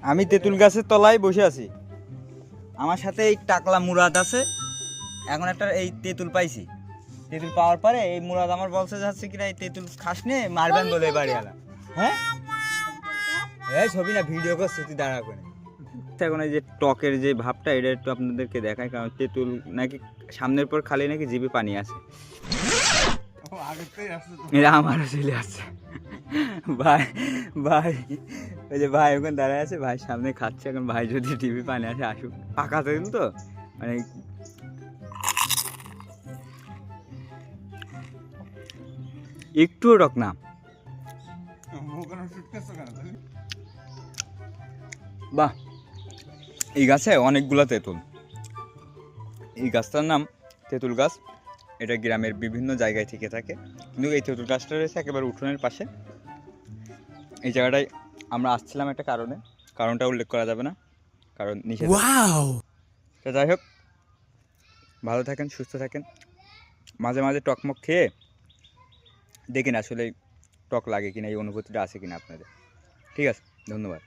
আমি তেঁতুল গাছের তলায় বসে আছি, আমার সাথে এই টাকলা মুরাদ আছে। এখন একটা এই তেঁতুল পাইছি, তেঁতুল পাওয়ার পরে এই মুরাদ আমার বলছে যাচ্ছে কিনা এই তেঁতুল খাস নে মারবেন বলে বাড়ি আলা। হ্যাঁ এই ছবি না ভিডিও করছে, তুই দাঁড়া করে। এখন এই যে টকের যে ভাবটা এটা একটু আপনাদেরকে দেখায়, কারণ তেঁতুল নাকি সামনের পর খালি নাকি জিভে পানি আছে। এটা আমারও চলে আসছে ভাই। ভাই ওই যে ভাই ওখানে দাঁড়ায় আছে, ভাই সামনে খাচ্ছে। এখন ভাই যদি টিভি পানি আসে আসুক, পাকা তেঁতুল তো মানে একটুও টক না। বাহ, এই গাছে অনেকগুলো তেঁতুল। এই গাছটার নাম তেঁতুল গাছ। এটা গ্রামের বিভিন্ন জায়গায় থেকে থাকে, কিন্তু এই তেঁতুল গাছটা রয়েছে একেবারে উঠোনের পাশে। এই জায়গাটায় আমরা আসছিলাম একটা কারণটা উল্লেখ করা যাবে না, কারণ নিষেধ। তো যাই হোক, ভালো থাকেন, সুস্থ থাকেন। মাঝে মাঝে টকমক খেয়ে দেখেন আসলে টক লাগে কিনা, এই অনুভূতিটা আছে কিনা আপনাদের। ঠিক আছে, ধন্যবাদ।